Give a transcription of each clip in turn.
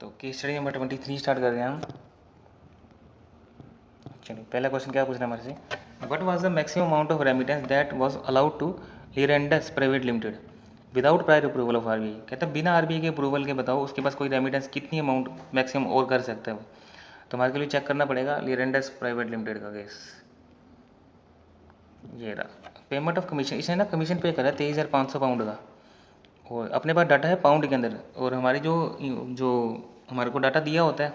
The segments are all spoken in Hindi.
तो केस स्टडी नंबर 23 स्टार्ट कर रहे हैं हम। चलो पहला क्वेश्चन क्या पूछना है हमारे से, what was the maximum amount of remittance that was allowed to Lirends private limited without prior approval of RBI. कहता है बिना आरबीआई के अप्रूवल के बताओ उसके पास कोई रेमिटेंस कितनी अमाउंट मैक्सिमम और कर सकता है वो। तो हमारे के लिए चेक करना पड़ेगा लिरेंडस प्राइवेट लिमिटेड का केस। ये रहा पेमेंट ऑफ कमीशन, इसने ना कमीशन पे करा 23,500 पाउंड का, और अपने पास डाटा है पाउंड के अंदर, और हमारी जो जो हमारे को डाटा दिया होता है,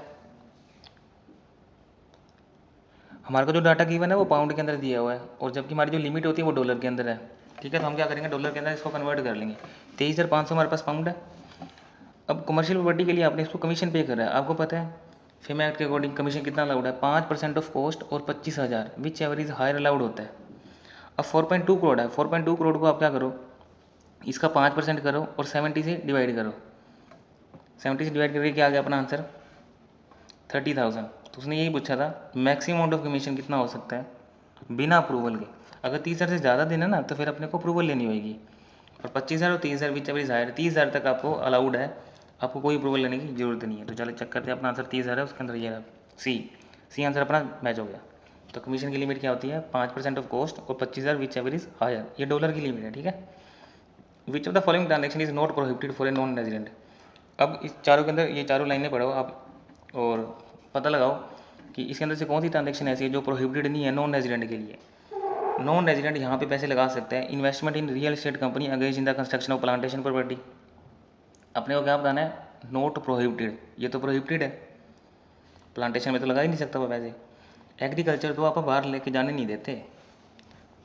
हमारे को जो डाटा गिवन है वो पाउंड के अंदर दिया हुआ है, और जबकि हमारी जो लिमिट होती है वो डॉलर के अंदर है। ठीक है, तो हम क्या करेंगे, डॉलर के अंदर इसको कन्वर्ट कर लेंगे। 23,500 हमारे पास पाउंड है। अब कमर्शियल प्रॉपर्टी के लिए आपने इसको कमीशन पे करा है, आपको पता है फेमा एक्ट के अकॉर्डिंग कमीशन कितना अलाउड है, 5% ऑफ कॉस्ट और 25,000 विच एवरेज हायर अलाउड होता है। अब 4.2 करोड़ है, 4.2 करोड़ को आप क्या करो, इसका 5% करो और 70 से डिवाइड करो। 70 से डिवाइड करके क्या आ गया अपना आंसर 30,000। तो उसने यही पूछा था मैक्सिमम अमाउंट ऑफ कमीशन कितना हो सकता है बिना अप्रूवल के। अगर 30,000 से ज़्यादा देना ना तो फिर अपने को अप्रूवल लेनी होगी, और 25,000 और 30,000 बीच एवरेज हायर 30,000 तक आपको अलाउड है, आपको कोई अप्रूवल लेने की जरूरत नहीं है। तो चलो चेक करते हैं, अपना आंसर 30,000 है, उसके अंदर ये सी आंसर अपना मैच हो गया। तो कमीशन की लिमिट क्या होती है 5% ऑफ कॉस्ट और 25,000 विच एवरेज हायर, ये डॉलर की लिमिट है। ठीक है, which of the following transaction is not prohibited for a non resident. अब इस चारों के अंदर ये चारों लाइनें पढ़ो आप और पता लगाओ कि इसके अंदर से कौन सी ट्रांजेक्शन ऐसी है जो प्रोहिबिटेड नहीं है नॉन रेजिडेंट के लिए। नॉन रेजिडेंट यहाँ पे पैसे लगा सकते हैं investment in real estate company against in the construction of plantation property. अपने को क्या बताना है, नॉट प्रोहिबिटेड, ये तो प्रोहिबिटेड है, प्लांटेशन में तो लगा ही नहीं सकता वो पैसे। एग्रीकल्चर तो आप बाहर लेके जाने नहीं देते।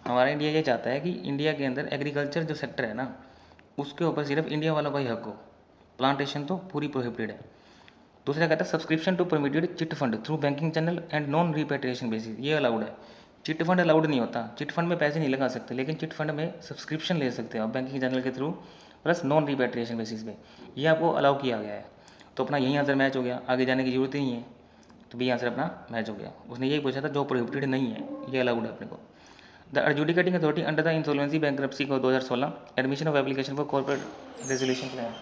हमारा इंडिया ये चाहता है कि इंडिया के अंदर एग्रीकल्चर जो सेक्टर है ना उसके ऊपर सिर्फ इंडिया वालों का ही हक हो, प्लांटेशन तो पूरी प्रोहिबिटेड है। दूसरा कहता है subscription to permitted chit fund through banking channel and non repatriation basis, ये अलाउड है। चिट फंड अलाउड नहीं होता, चिट फंड में पैसे नहीं लगा सकते, लेकिन चिट फंड में सब्सक्रिप्शन ले सकते हो आप बैंकिंग चैनल के through plus non repatriation basis पे, ये आपको अलाउ किया गया है। तो अपना यही आंसर मैच हो गया, आगे जाने की जरूरत ही नहीं है, तो भी आंसर अपना मैच हो गया। उसने यही पूछा था जो प्रोहिबिटेड नहीं है ये अलाउड है अपने को। The adjudicating authority under the insolvency bankruptcy को 2016 admission of application for corporate resolution plan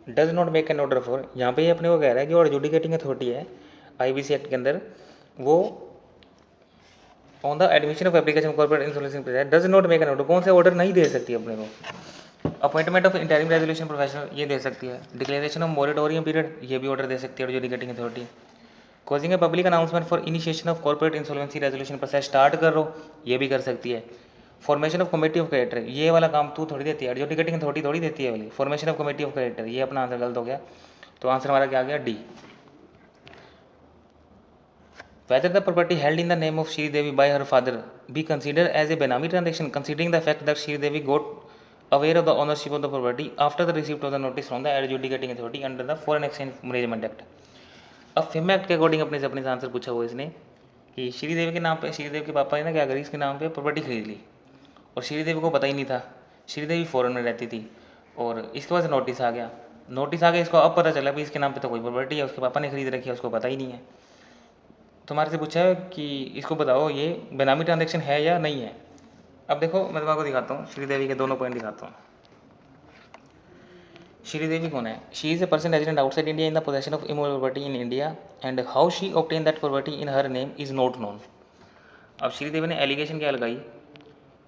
does not make an order for, यहाँ पे ये अपने को कह रहा है कि जो एडजुडिकेटिंग अथॉरिटी है आईबीसी एक्ट के अंदर वो on the admission of application corporate insolvency plan does not make an order, कौन से ऑर्डर नहीं दे सकती अपने को। Appointment of interim resolution professional ये दे सकती है, डिक्लेरेशन ऑफ मोरेटोरियम पीरियड ये भी ऑर्डर दे सकती है adjudicating authority. Causing a public announcement for initiation of corporate insolvency resolution process start कर रो ये भी कर सकती है। Formation of committee of creditor ये वाला काम तू थोड़ी देती है, एडजुडिकेटिंग अथॉरिटी थोड़ी देती है वाली। Formation of committee of creditor ये अपना आंसर गलत हो गया, तो आंसर हमारा क्या आ गया D. Whether the property held in the name of Sridevi by her father be considered as a Benami transaction, considering the fact that Sridevi got aware of the ownership of the property after the receipt of the notice from the adjudicating authority under the Foreign Exchange Management Act। अब फेमा एक्ट के अकॉर्डिंग अपने से अपने आंसर पूछा हुआ इसने कि श्रीदेवी के नाम पे, श्रीदेवी के पापा ने ना क्या करी इसके नाम पे प्रॉपर्टी खरीद ली, और श्रीदेवी को पता ही नहीं था, श्रीदेवी फॉरेन में रहती थी, और इसके पास नोटिस आ गया, इसको अब पता चला भी इसके नाम पे तो कोई प्रॉपर्टी है, उसके पापा ने खरीद रखी है, उसको पता ही नहीं है। तुम्हारे से पूछा है कि इसको बताओ ये बेनामी ट्रांजेक्शन है या नहीं है। अब देखो मैं तुम्हारे को दिखाता हूँ, श्रीदेवी के दोनों पॉइंट दिखाता हूँ। श्रीदेवी कौन है, she is a person resident outside India in the possession of immovable property in India and how she obtain that property in her name is not known. अब श्रीदेवी ने एलिगेशन क्या लगाई,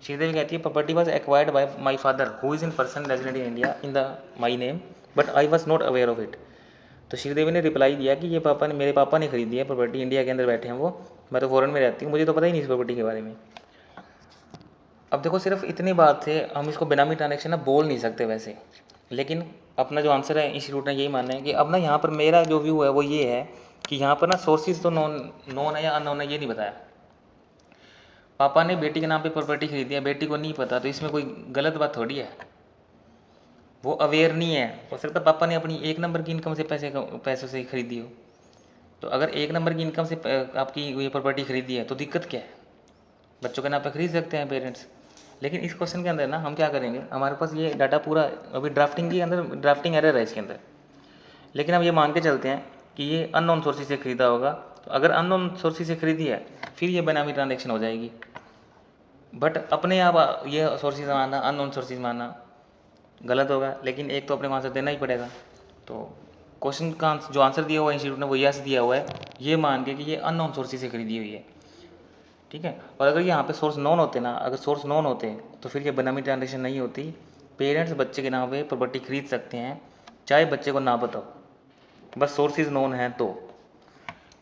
श्रीदेवी कहती है property was acquired by my father who is in person resident in India in the my name but I was not aware of it. तो श्रीदेवी ने रिप्लाई दिया कि ये मेरे पापा ने खरीदी है प्रॉपर्टी, इंडिया के अंदर बैठे हैं वो, मैं तो फॉरेन में रहती हूँ, मुझे तो पता ही नहीं इस प्रॉपर्टी के बारे में। अब देखो सिर्फ इतनी बात से हम इसको बेनामी ट्रांजेक्शन ना बोल नहीं सकते वैसे, लेकिन अपना जो आंसर है इंस्टीट्यूट ने यही मानना है कि अब ना यहाँ पर मेरा जो व्यू है वो ये है कि यहाँ पर ना सोर्सेज तो नॉन है या अननोन है ये नहीं बताया। पापा ने बेटी के नाम पे प्रॉपर्टी खरीदी है, बेटी को नहीं पता, तो इसमें कोई गलत बात थोड़ी है, वो अवेयर नहीं है। हो सकता है पापा ने अपनी 1 नंबर की इनकम से पैसों से खरीदी हो, तो अगर 1 नंबर की इनकम से आपकी ये प्रॉपर्टी खरीदी है तो दिक्कत क्या है, बच्चों के नाम पे खरीद सकते हैं पेरेंट्स। लेकिन इस क्वेश्चन के अंदर ना हम क्या करेंगे, हमारे पास ये डाटा पूरा अभी ड्राफ्टिंग के अंदर ड्राफ्टिंग एरर है इसके अंदर, लेकिन हम ये मान के चलते हैं कि ये अननोन सोर्सेज से खरीदा होगा। तो अगर अननोन सोर्सेज से खरीदी है फिर ये बेनामी ट्रांजेक्शन हो जाएगी, बट अपने आप ये सोर्सेज मानना अननोन सोर्सेज मानना गलत होगा, लेकिन एक तो अपने को आंसर देना ही पड़ेगा। तो क्वेश्चन का जो आंसर दिया हुआ है इंस्टीट्यूट ने वो यस दिया हुआ है, ये मान के कि ये अननोन सोर्सेज से खरीदी हुई है, ठीक है। और अगर यहाँ पे सोर्स नोन होते ना, अगर सोर्स नोन होते तो फिर ये बेनामी ट्रांजेक्शन नहीं होती। पेरेंट्स बच्चे के नाम पे प्रॉपर्टी खरीद सकते हैं चाहे बच्चे को ना बताओ, बस सोर्सेज नोन है तो।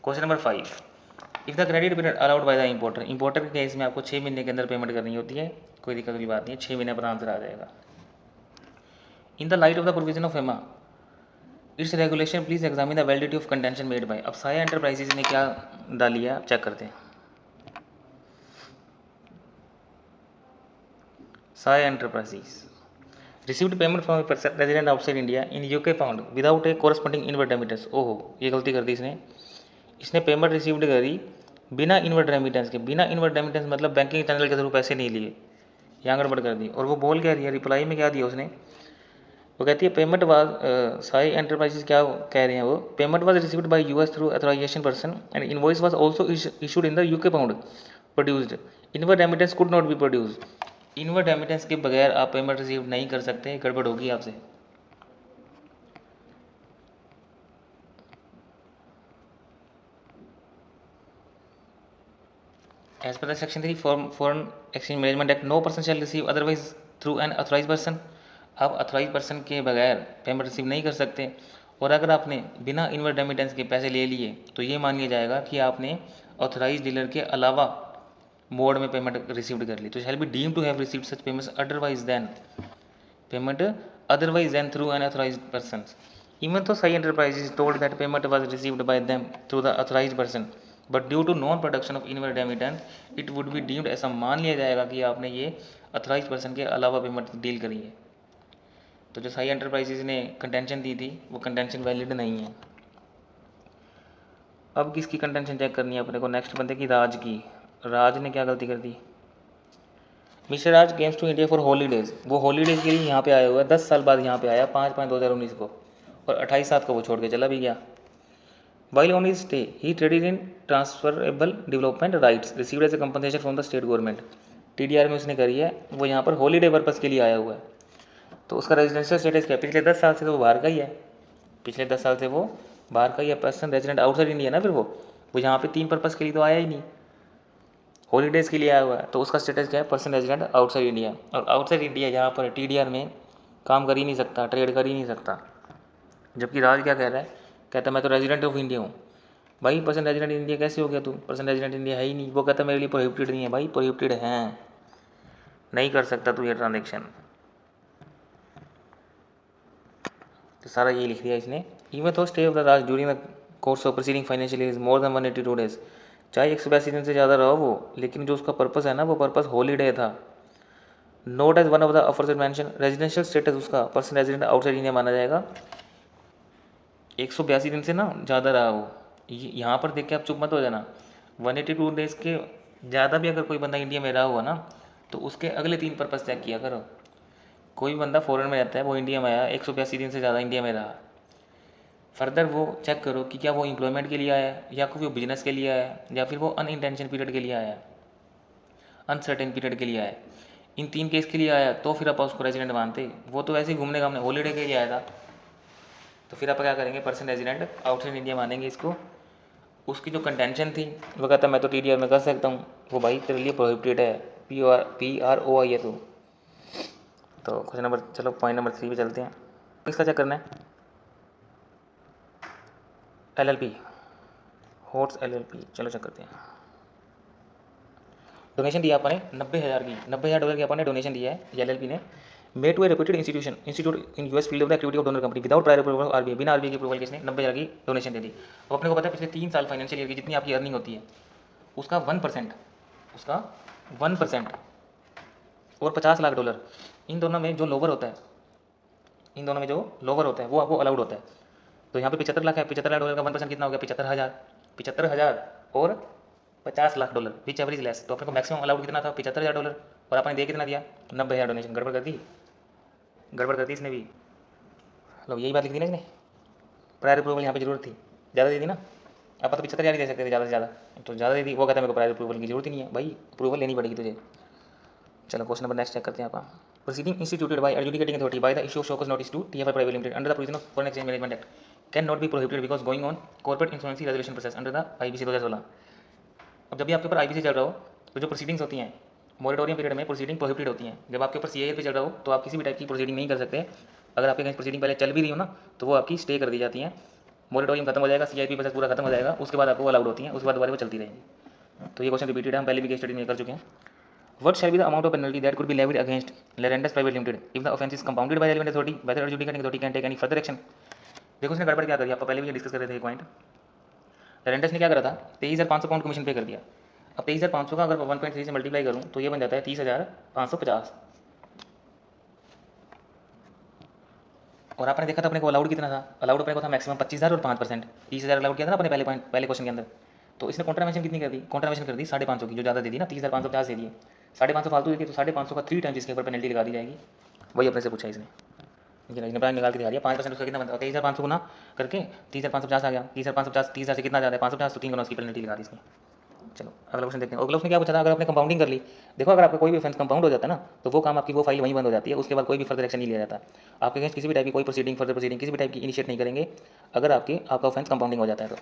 Question number 5, if the credit period allowed by the importer, importer के केस में आपको 6 महीने के अंदर पेमेंट करनी होती है, कोई दिक्कत वाली बात नहीं है, 6 महीने पर आंसर आ जाएगा। In the light of the provision of FEMA its regulation please examine the validity of contention made by. अब साया एंटरप्राइजेज ने क्या डाली है चेक करते हैं। साया enterprises received payment from a person resident outside India in UK pound without a corresponding inward remittance। ओहो ये गलती कर दी इसने पेमेंट रिसीव्ड करी बिना इनवर्ड रेमिटेंस के। बिना इनवर्ड रेमिटेंस मतलब बैंकिंग चैनल के थ्रू पैसे नहीं लिए, यहाँ गड़बड़ कर दी। और वो बोल क्या रही है, रिप्लाई में क्या दिया उसने, वो कहती है पेमेंट वाज, साई एंटरप्राइजेज क्या कह रहे हैं वो, payment was received bye US through authorisation person and invoice was also issued in the UK pound produced, inward remittance could not be produced. Inward remittance के बगैर आप पेमेंट रिसीव नहीं कर सकते, गड़बड़ होगी आपसे। As per the section 3 foreign exchange management act no person shall receive otherwise through an authorise person. आप अथोराइज पर्सन के बगैर पेमेंट रिसीव नहीं कर सकते। और अगर आपने बिना इनवर्ड रेमिटेंस के पैसे ले लिए तो ये मान लिया जाएगा कि आपने ऑथराइज डीलर के अलावा मोड में पेमेंट रिसीव्ड कर ली, तो shall be deem to have received such payments otherwise then through an authorised person. Even though Sai Enterprises told that payment was received by them through the authorised person but due to non production of inward remittance it would be deemed, ऐसा मान लिया जाएगा कि आपने ये अथोराइज पर्सन के अलावा पेमेंट डील करी है। तो जो साई एंटरप्राइजेज ने कंटेंशन दी थी वो कंटेंशन वैलिड नहीं है। अब किसकी कंटेंशन चेक करनी है अपने को, नेक्स्ट बंदे की, राज की। राज ने क्या गलती कर दी, mister Raj comes to India for holidays, वो हॉलीडेज के लिए यहाँ पे आया हुआ है, 10 साल बाद यहाँ पे आया, 5/5/2019 को, और 28/7 को वो छोड़ के चला भी गया। While on his stay, he traded in transferable development rights received as a compensation from the state government। TDR में उसने करी है, वो यहाँ पर हॉलीडे पर्पज़ के लिए आया हुआ है। तो उसका रेजिडेंशियल स्टेटस क्या है, पिछले 10 साल से तो वो बाहर का ही है, पिछले 10 साल से वो बाहर का ही है, पर्सन रेजिडेंट आउटसाइड इंडिया ना। फिर वो यहाँ पे 3 पर्पज़ के लिए तो आया ही नहीं, हॉलीडेज़ के लिए आया हुआ है, तो उसका स्टेटस क्या है, पर्सन रेजिडेंट आउटसाइड इंडिया। और आउटसाइड इंडिया यहाँ पर TDR में काम कर ही नहीं सकता, ट्रेड कर ही नहीं सकता। जबकि राज क्या कह रहा है, कहता मैं तो रेजिडेंट ऑफ इंडिया हूँ। भाई पर्सन रेजिडेंट इंडिया कैसे हो गया तू, पर्सन रेजिडेंट इंडिया है ही नहीं। वो कहता मेरे लिए प्रोहिबिटेड नहीं है, भाई प्रोहिबिटेड है, नहीं कर सकता तू ये ट्रांजेक्शन। तो सारा ये लिख दिया इसने। इवन तो stay of the Raj during the course of proceeding financial year is more than 182 days, चाहे 182 दिन से ज़्यादा रहा वो, लेकिन जो उसका पर्पस है ना वो पर्पस हॉलीडे था। Note as one of the offers mention, residential status उसका पर्सन रेजिडेंट आउटसाइड इंडिया माना जाएगा। 182 दिन से ना ज़्यादा रहा वो, यहाँ पर देख के आप चुप मत हो जाना। 182 डेज़ के ज़्यादा भी अगर कोई बंदा इंडिया में रहा हुआ ना तो उसके अगले 3 पर्पस चेक किया करो। कोई बंदा फॉरेन में रहता है, वो इंडिया में आया, 182 दिन से ज़्यादा इंडिया में रहा, फर्दर वो चेक करो कि क्या वो एम्प्लॉयमेंट के लिए आया है, या फिर वो बिजनेस के लिए आया है, या फिर वो अनइंटेंशन पीरियड के लिए आया है, अनसर्टेन पीरियड के लिए आया है। इन 3 केस के लिए आया तो फिर आप उसको रेजिडेंट मानते। वो तो ऐसे ही घूमने घामने हॉलीडे के लिए आया था, तो फिर आप क्या करेंगे, पर्सन रेजिडेंट आउटसाइड इंडिया मानेंगे इसको। उसकी जो कंटेंशन थी वो कहता मैं तो TDR में कर सकता हूँ, वो भाई तेरे लिए प्रोहिबिटेड है, PROI है तू। तो क्वेश्चन नंबर, चलो पॉइंट नंबर 3 पे चलते हैं। इसका चेक करना है, LLP हॉट्स LLP, चलो चेक करते हैं। डोनेशन दिया आपने 90,000 की, $90,000 की आपने डोनेशन दिया है LLP ने, made to a reputed institute in US field of the activity of donor company without prior approval of RBI, बिना RBI की अप्रूवल के इसने 90,000 की डोनेशन दे दी। अब अपने को पता है पिछले 3 साल फाइनेंशियल ईयर की जितनी आपकी अर्निंग होती है उसका 1% और $50 लाख, इन दोनों में जो लोअर होता है वो आपको अलाउड होता है। तो यहाँ पे 75 लाख है, $75 लाख का 1% कितना हो गया, 75,000 और $50 लाख, विच एवरेज लेस। तो अपने को मैक्सिमम अलाउड कितना था, $75,000, और आपने दे कितना दिया, 90,000 डोनेशन। गड़बड़ कर दी इसने भी। मतलब यही बात लिख दी ना इसने, प्रायर अप्रूवल यहाँ पे जरूरत थी, ज़्यादा दे दी ना। आप तो 75,000 ही दे सकते थे ज़्यादा से ज़्यादा, तो ज़्यादा दे दी। वो कहता है मेरे को प्रायर अप्रूवल की जरूरत ही नहीं है, भाई अप्रूवल लेनी पड़ेगी तुझे। चलो क्वेश्चन नंबर नेक्स्ट चेक करते हैं आप। Proceeding instituted by adjudicating authority by the issue of show-cause notice to TFI Private Limited under the provision of Foreign Exchange Management Act cannot be prohibited because going on corporate insolvency resolution process under the IBC 2016। अब जब भी आपके ऊपर IBC चल रहा हो तो जो प्रोसीडिंग्स होती हैं मोरेटोरियम पीरियड में प्रोसीडिंग प्रोहिबिटेड होती हैं। जब आपके ऊपर CIA पे चल रहा हो तो आप किसी भी टाइप की प्रोसीडिंग नहीं कर सकते। अगर आपके अगेंस्ट प्रोसीडिंग पहले चल भी रही हो ना तो वो आपकी स्टे कर दी जाती हैं। मोरेटोरियम खत्म हो जाएगा, CIP प्रोसेस पूरा खत्म हो जाएगा, उसके बाद आपको अलाउड होती हैं, उसके बाद दोबारा वो चलती रहेंगी। तो ये क्वेश्चन रिपीटेड है, हम पहले भी केस स्टडी में कर चुके हैं। What shall be the amount of penalty that could be levied against Lerendes Private Limited if the offence is compounded by the relevant authority, whether adjudicating authority can take any further action? देखो उसने गड़बड़ क्या करी, आपको पहले भी ये डिस्कस कर रहे थे एक पॉइंट। लेरेंडस ने क्या करा था, 23,500 पाउंड कमीशन पे कर दिया। अब 23,500 का अगर 1.3 से मल्टीप्लाई करूँ तो ये बन जाता है 30,550। और आपने देखा था अपने को अलाउड कितना था, अलाउड अपने को था मैक्सिमम 25,000 और 5%। 30,000 अलाउड किया था ना अपने पहले क्वेश्चन के अंदर। तो इसने कॉन्ट्रावेंशन कितनी कर दी, कॉन्ट्रावेंशन कर दी 550 की, जो ज़्यादा दे दी ना, 30,550 दे दिए, 550 फालतू दे दी, तो 550 का 3 टाइम्स इसके ऊपर पेनल्टी लगा दी जाएगी। वही अपने से पूछा इसने, इसने प्राइम निकाल के दिखा दिया। 5% उसका कितना बनता है, 23,500 गुना करके 30,550 आ गया। 30,550 30,000 से कितना ज़्यादा है 550, तो 3 गुना उसकी पेनल्टी लगा दी इसने। चलो अगला क्वेश्चन देखते हैं। अगला उसने क्या पूछा था, अगर आपने कंपाउंडिंग कर ली, देखो अगर आपका कोई भी ऑफेंस कंपाउंड हो जाता है ना तो वो काम आपकी वो फाइल वहीं बंद हो जाती है, उसके बाद कोई भी फर्दर एक्शन नहीं लिया जाता। आपके अगेंस्ट किसी भी टाइप की कोई प्रोसीडिंग फर्दर प्रोसीडिंग किसी भी टाइप की इनिशिएट नहीं करेंगे अगर आपका ऑफेंस कंपाउंडिंग हो जाता है तो।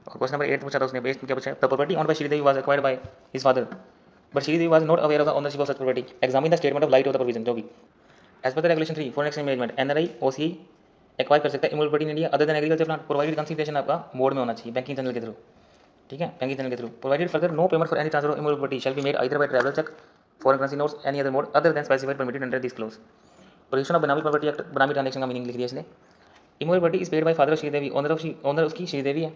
और क्वेश्चन नंबर 8 पूछा था उसने, बेस्ड क्या पूछा है, the property own by Sridevi was acquired by his father but Sridevi was not aware of the ownership of such property. Examine the statement of light of the provision. जो भी as per the regulation 3 foreign exchange management NRI OCI acquire कर सकता है immovable property in India other than agriculture plant, provided consideration आपका मोड में होना चाहिए बैंकिंग चैनल के थ्रू। ठीक है, बैंकिंग चैनल के through. Provided further no payment for any transfer of immovable property shall be made either by traveller cheque foreign currency notes any other mode other than specified permitted under this clause. Provision of Benami property act, benami transaction का मीनिंग लिख दिया इसने। Immovable property is paid by father of Sridevi, owner उसकी श्रीदेवी है।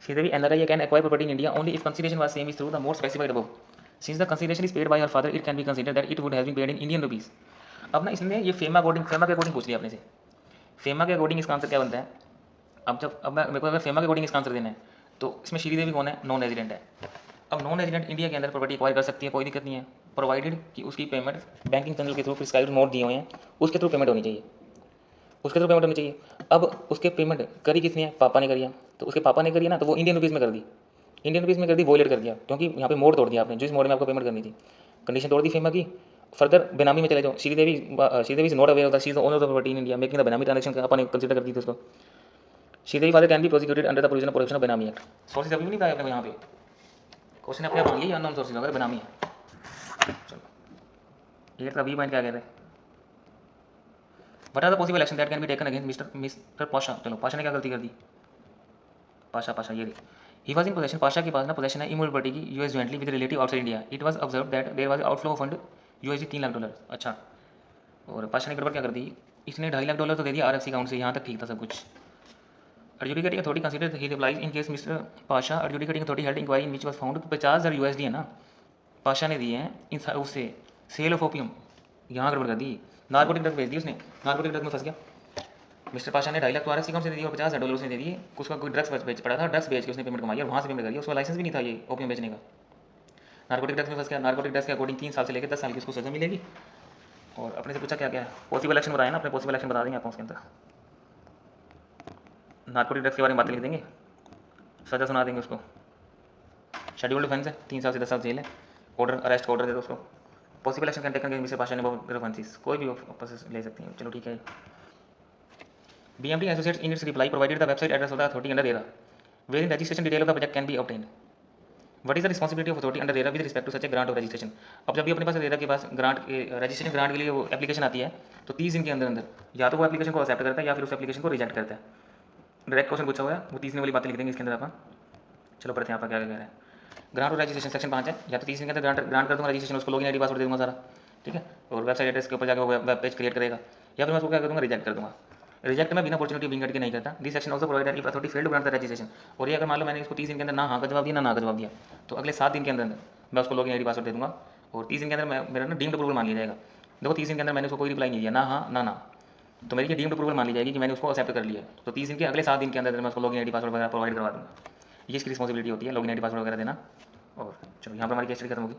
Sridevi NRI can acquire property in India only if consideration was same is through the mode specified above. Since the consideration is paid by her father, it can be considered that it would have been paid in Indian rupees. अब ना इसने ये फेमा के अकॉर्डिंग पूछ लिया अपने से। फेमा के अकॉर्डिंग इसका आंसर क्या बनता है। अब मेरे को अगर फेमा के अकॉर्डिंग इसका आंसर देना है तो इसमें श्रीदेवी कौन है, नॉन रेजिडेंट है। अब नॉन रेजिडेंट इंडिया के अंदर प्रॉपर्टी एक्वायर कर सकती है, कोई दिक्कत नहीं है, प्रोवाइडेड कि उसकी पेमेंट बैंकिंग चैनल के थ्रू प्रिस्क्राइब्ड मोड दिए हुए हैं उसके थ्रू पेमेंट होनी चाहिए, उसके थ्रू पेमेंट होनी चाहिए। अब उसके पेमेंट करी किसने है, पापा ने करी है, तो उसके पापा ने करी है ना, तो वो इंडियन रुपीज़ में कर दी, इंडियन रुपीज़ में कर दी, वॉयलेट कर दिया, क्योंकि यहाँ पे मोड तोड़ दिया आपने, जिस मोड में आपको पेमेंट करनी थी, कंडीशन तोड़ दी फेमा की। फर्दर बेनामी में चले जाओ, Sridevi is not aware of the she is the owner of the property in India making the बेनामी ट्रांजैक्शन अपन कंसीडर कर दी थी उसको। Sridevi father can be prosecuted under the provision of protection of बेनामी एक्ट। सोर्सेज अभी नहीं पाया अपने यहाँ पे, क्वेश्चन अपने आप मांगी अननोन सोर्सेज अगर बेनामी है। चलो ये का बी पॉइंट क्या कहते हैं, What are the possible action that can be taken against Mr. Pasha? चलो पाशा ने क्या गलती कर दी, पाशा ये ही वॉज इन पोजेशन, पाशा के पास ना पोजेशन है इमोबल प्रॉपर्टी की US jointly with relative outside India. It was observe that there was outflow of fund USD $3 lakh. अच्छा, और पाशा ने गड़बड़ क्या कर दी, इसने $2.5 लाख तो दे दिया RFC अकाउंट से, यहाँ तक ठीक था सब कुछ। Adjudicating authority consider he replies in case mister Pasha adjudicating authority held inquiry in which was found 50,000 USD है ना, पाशा ने दिए हैं इन उससे सेल ऑफ ओपियम, यहाँ गड़बड़ कर दी, नार्कोटिक ड्रग भेज दी उसने, नार्कोटिक ड्रग में फंस गया। मिस्टर पाशा ने $2.5 लाख तो RFC अकाउंट से दे दिया और $50,000 उसने दे दिए, उसका कोई ड्रग्स बेच पड़ा था, ड्रग्स बेच के उसने पेमेंट कमाई और वहाँ से पेमेंट करी, उसका लाइसेंस भी नहीं था ये ओपियम बेचने का। नार्कोटिक ड्रग्स में फंस गया, नार्कोटिक ड्रग्स के अकॉर्डिंग 3 साल से लेकर 10 साल की उसको सजा मिलेगी। और अपने से पूछा क्या क्या है, पॉसिबल एक्शन बताया ना, अपने पॉसिबल एक्शन बता देंगे आपको उसके अंदर, नार्कोटिक ड्रग्स के बारे में बातें लिख देंगे, सजा सुना देंगे उसको। शेड्यूल्ड ऑफेंस है, 3 साल से 10 साल जेल है, ऑर्डर अरेस्ट का ऑर्डर दे दो उसको। Possible action can taken against mister Pasha ने ऑफेंसेस, कोई भी ऑफेंसेस ले सकती हैं। चलो ठीक है। BMT Associates in its reply provided the website address of the authority under RERA, wherein registration detail of the project can be obtained. What is the responsibility of authority under RERA with respect to such a grant of registration? अब जब भी अपने पास RERA के पास ग्रांट रजिस्ट्रेशन ग्रांट के लिए वो एप्लीकेशन आती है तो 30 दिन के अंदर अंदर या तो वो एप्लीकेशन को एक्सेप्ट करता है या फिर उस एप्लीकेशन को रिजेक्ट करता है। डायरेक्ट क्वेश्चन पूछा हुआ है, वो 30 वाली बातें लिख देंगे इसके अंदर अपन। चलो पढ़ते हैं यहाँ पर क्या कह रहे हैं। ग्रांट और रजिस्ट्रेशन सेक्शन 5 है, या तो 30 दिन के अंदर ग्रांट कर दूँगा रजिस्ट्रेशन, उसको लॉगिन ID पासवर्ड दे दूँगा सारा, ठीक है, और वेबसाइट एड्रेस के ऊपर जाकर वेब पेज क्रिएट करेगा, या फिर मैं उसको क्या कर दूँगा, रिजेक्ट कर दूँगा। रिजेक्ट में बिना अपॉर्चुनिटी बिंग करके नहीं करता। This section also provided if authority failed to grant the registration. और ये अगर मान लो मैंने इसको 30 दिन के अंदर ना हाँ का जवाब दिया ना का जवाब दिया तो अगले 7 दिन के अंदर मैं उसको लॉगिन ID पासवर्ड दे दूँगा और 30 दिन के अंदर मेरा ना डीम्ड अप्रूवल मान लिया जाएगा। देखो 30 दिन के अंदर मैंने उसको कोई रिप्लाई नहीं दिया, ना हाँ ना तो मेरी ये डीम्ड अप्रूवल मान ली जाएगी कि मैंने उसको एक्सेप्ट कर लिया। तो 30 दिन के अगले 7 दिन के अंदर मैं उसको लॉगिन ID पासवर्ड वगैरह प्रोवाइड करवा दूँगा। ये इसकी रिस्पॉन्सिबिलिटी होती है लॉगिन ID पासवर्ड वगैरह देना। और चलो यहाँ पर हमारी केस स्टडी खत्म होगी।